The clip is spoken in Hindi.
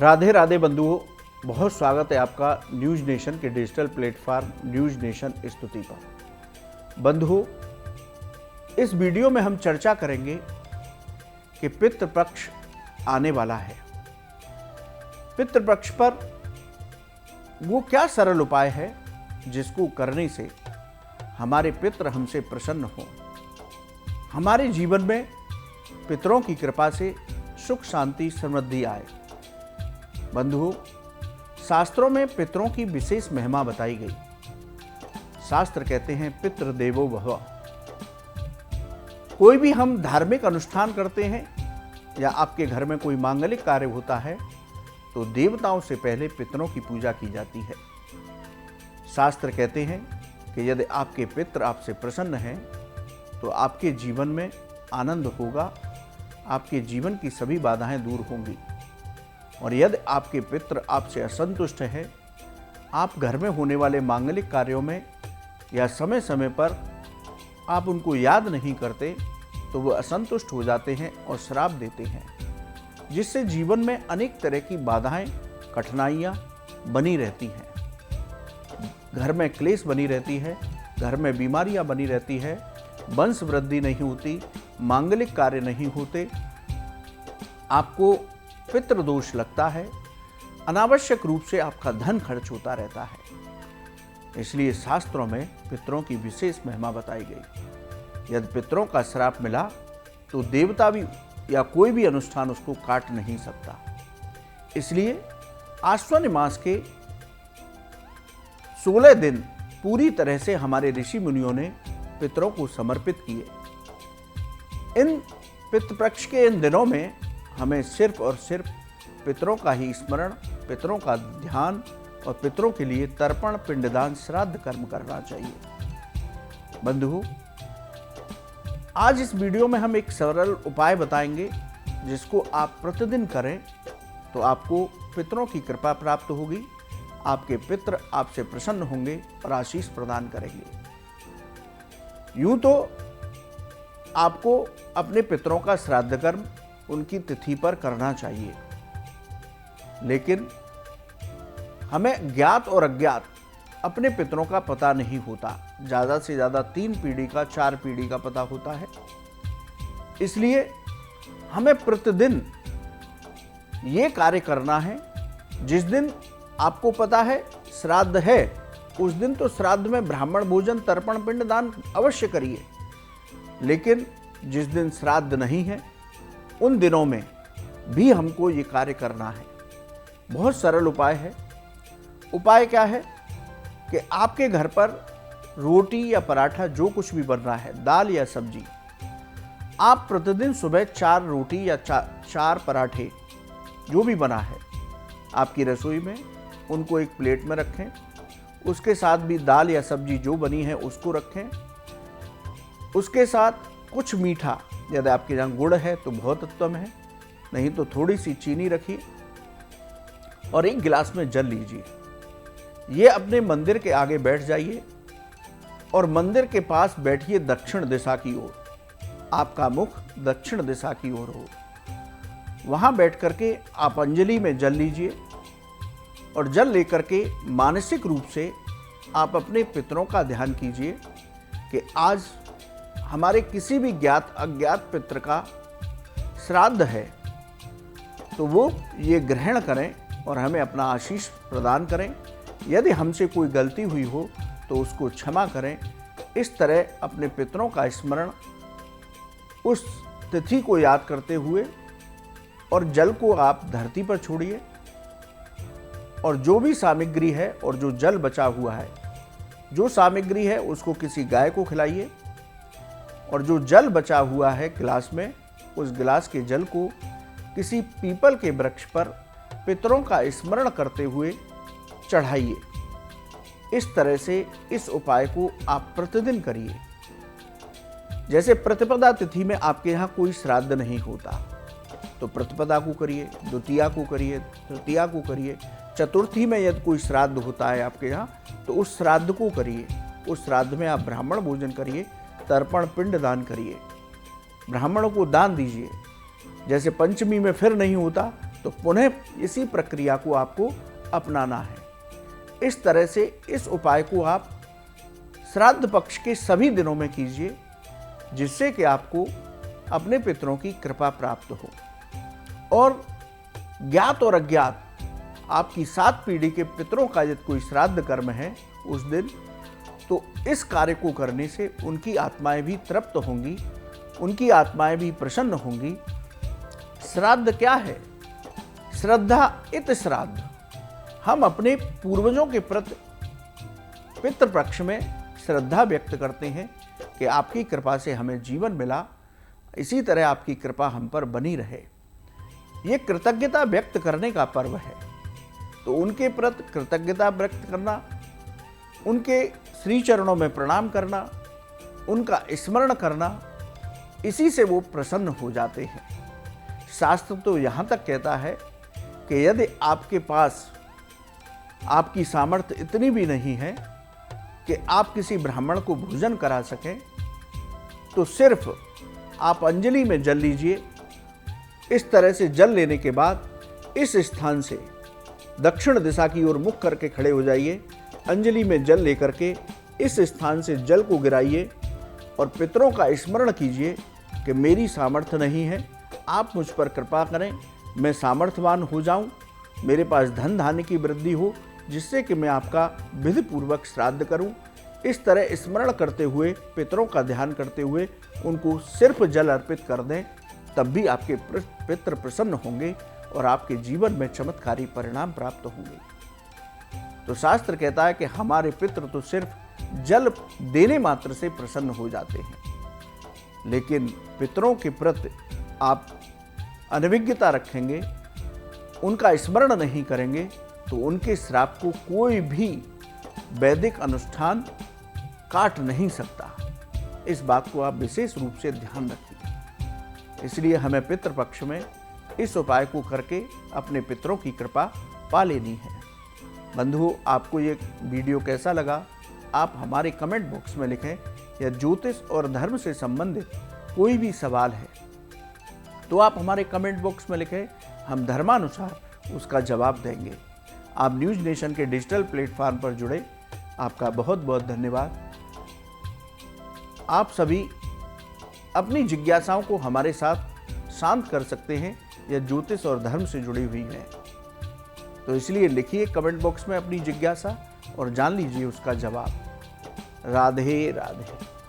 राधे राधे बंधुओं, बहुत स्वागत है आपका न्यूज नेशन के डिजिटल प्लेटफॉर्म न्यूज नेशन स्तुति पर। बंधुओं, इस वीडियो में हम चर्चा करेंगे कि पितृपक्ष आने वाला है। पितृपक्ष पर वो क्या सरल उपाय है जिसको करने से हमारे पितृ हमसे प्रसन्न हो, हमारे जीवन में पितरों की कृपा से सुख शांति समृद्धि आए। बंधुओं, शास्त्रों में पितरों की विशेष महिमा बताई गई। शास्त्र कहते हैं पितृ देवो भव। कोई भी हम धार्मिक अनुष्ठान करते हैं या आपके घर में कोई मांगलिक कार्य होता है तो देवताओं से पहले पितरों की पूजा की जाती है। शास्त्र कहते हैं कि यदि आपके पितृ आपसे प्रसन्न हैं तो आपके जीवन में आनंद होगा, आपके जीवन की सभी बाधाएं दूर होंगी। और यदि आपके पितृ आपसे असंतुष्ट हैं, आप घर में होने वाले मांगलिक कार्यों में या समय समय पर आप उनको याद नहीं करते तो वो असंतुष्ट हो जाते हैं और श्राप देते हैं, जिससे जीवन में अनेक तरह की बाधाएं, कठिनाइयां बनी रहती हैं। घर में क्लेश बनी रहती है, घर में बीमारियां बनी रहती है, वंश वृद्धि नहीं होती, मांगलिक कार्य नहीं होते, आपको पितृदोष लगता है, अनावश्यक रूप से आपका धन खर्च होता रहता है। इसलिए शास्त्रों में पितरों की विशेष महिमा बताई गई। यदि पितरों का श्राप मिला तो देवता भी या कोई भी अनुष्ठान उसको काट नहीं सकता। इसलिए आश्विन मास के 16 दिन पूरी तरह से हमारे ऋषि मुनियों ने पितरों को समर्पित किए। इन पितृपक्ष के इन दिनों में हमें सिर्फ और सिर्फ पितरों का ही स्मरण, पितरों का ध्यान और पितरों के लिए तर्पण, पिंडदान, श्राद्ध कर्म करना चाहिए। बंधुओं, आज इस वीडियो में हम एक सरल उपाय बताएंगे जिसको आप प्रतिदिन करें तो आपको पितरों की कृपा प्राप्त होगी, आपके पितृ आपसे प्रसन्न होंगे और आशीष प्रदान करेंगे। यूं तो आपको अपने पितरों का श्राद्ध कर्म उनकी तिथि पर करना चाहिए, लेकिन हमें ज्ञात और अज्ञात अपने पितरों का पता नहीं होता। ज़्यादा से ज़्यादा 3 पीढ़ी का, 4 पीढ़ी का पता होता है। इसलिए हमें प्रतिदिन ये कार्य करना है। जिस दिन आपको पता है श्राद्ध है, उस दिन तो श्राद्ध में ब्राह्मण भोजन, तर्पण, पिंडदान अवश्य करिए। लेकिन जिस दिन श्राद्ध नहीं है उन दिनों में भी हमको ये कार्य करना है। बहुत सरल उपाय है। उपाय क्या है कि आपके घर पर रोटी या पराठा जो कुछ भी बन रहा है, दाल या सब्जी, आप प्रतिदिन सुबह 4 रोटी या 4 पराठे जो भी बना है आपकी रसोई में, उनको एक प्लेट में रखें। उसके साथ भी दाल या सब्जी जो बनी है उसको रखें। उसके साथ कुछ मीठा, यदि आपके यहाँ गुड़ है तो बहुत उत्तम है, नहीं तो थोड़ी सी चीनी रखिए और एक गिलास में जल लीजिए। ये अपने मंदिर के आगे बैठ जाइए और मंदिर के पास बैठिए दक्षिण दिशा की ओर। आपका मुख दक्षिण दिशा की ओर हो। वहाँ बैठ करके आप अंजलि में जल लीजिए और जल लेकर के मानसिक रूप से आप अपने पितरों का ध्यान कीजिए कि आज हमारे किसी भी ज्ञात अज्ञात पितृ का श्राद्ध है, तो वो ये ग्रहण करें और हमें अपना आशीष प्रदान करें। यदि हमसे कोई गलती हुई हो तो उसको क्षमा करें। इस तरह अपने पितरों का स्मरण उस तिथि को याद करते हुए और जल को आप धरती पर छोड़िए और जो भी सामग्री है और जो जल बचा हुआ है, जो सामग्री है उसको किसी गाय को खिलाइए और जो जल बचा हुआ है गिलास में, उस गिलास के जल को किसी पीपल के वृक्ष पर पितरों का स्मरण करते हुए चढ़ाइए। इस तरह से इस उपाय को आप प्रतिदिन करिए। जैसे प्रतिपदा तिथि में आपके यहाँ कोई श्राद्ध नहीं होता तो प्रतिपदा को करिए, द्वितीया को करिए, तृतीया को करिए। चतुर्थी में यदि कोई श्राद्ध होता है आपके यहाँ तो उस श्राद्ध को करिए। उस श्राद्ध में आप ब्राह्मण भोजन करिए, तर्पण, पिंड दान करिए, ब्राह्मणों को दान दीजिए। जैसे पंचमी में फिर नहीं होता तो पुनः इसी प्रक्रिया को आपको अपनाना है। इस तरह से इस उपाय को आप श्राद्ध पक्ष के सभी दिनों में कीजिए, जिससे कि आपको अपने पितरों की कृपा प्राप्त हो। और ज्ञात और अज्ञात आपकी 7 पीढ़ी के पितरों का यदि कोई श्राद्ध कर्म है उस दिन, तो इस कार्य को करने से उनकी आत्माएं भी तृप्त होंगी, उनकी आत्माएं भी प्रसन्न होंगी। श्राद्ध क्या है? श्रद्धा इत श्राद्ध। हम अपने पूर्वजों के प्रति पितृपक्ष में श्रद्धा व्यक्त करते हैं कि आपकी कृपा से हमें जीवन मिला, इसी तरह आपकी कृपा हम पर बनी रहे। ये कृतज्ञता व्यक्त करने का पर्व है। तो उनके प्रति कृतज्ञता व्यक्त करना, उनके श्री चरणों में प्रणाम करना, उनका स्मरण करना, इसी से वो प्रसन्न हो जाते हैं। शास्त्र तो यहाँ तक कहता है कि यदि आपके पास आपकी सामर्थ्य इतनी भी नहीं है कि आप किसी ब्राह्मण को भोजन करा सकें, तो सिर्फ आप अंजलि में जल लीजिए। इस तरह से जल लेने के बाद इस स्थान से दक्षिण दिशा की ओर मुख करके खड़े हो जाइए। अंजलि में जल लेकर के इस स्थान से जल को गिराइए और पितरों का स्मरण कीजिए कि मेरी सामर्थ्य नहीं है, आप मुझ पर कृपा करें, मैं सामर्थ्यवान हो जाऊं, मेरे पास धन धान्य की वृद्धि हो, जिससे कि मैं आपका विधि पूर्वक श्राद्ध करूं। इस तरह स्मरण करते हुए, पितरों का ध्यान करते हुए उनको सिर्फ जल अर्पित कर दें, तब भी आपके पितृ प्रसन्न होंगे और आपके जीवन में चमत्कारी परिणाम प्राप्त होंगे। तो शास्त्र कहता है कि हमारे पितृ तो सिर्फ जल देने मात्र से प्रसन्न हो जाते हैं, लेकिन पितरों के प्रति आप अनभिज्ञता रखेंगे, उनका स्मरण नहीं करेंगे, तो उनके श्राप को कोई भी वैदिक अनुष्ठान काट नहीं सकता। इस बात को आप विशेष रूप से ध्यान रखिए। इसलिए हमें पितृपक्ष में इस उपाय को करके अपने पितरों की कृपा पा लेनी है। बंधुओं, आपको ये वीडियो कैसा लगा आप हमारे कमेंट बॉक्स में लिखें। या ज्योतिष और धर्म से संबंधित कोई भी सवाल है तो आप हमारे कमेंट बॉक्स में लिखें, हम धर्मानुसार उसका जवाब देंगे। आप न्यूज़ नेशन के डिजिटल प्लेटफॉर्म पर जुड़े, आपका बहुत बहुत धन्यवाद। आप सभी अपनी जिज्ञासाओं को हमारे साथ शांत कर सकते हैं या ज्योतिष और धर्म से जुड़ी हुई हैं, तो इसलिए लिखिए कमेंट बॉक्स में अपनी जिज्ञासा और जान लीजिए उसका जवाब। राधे राधे।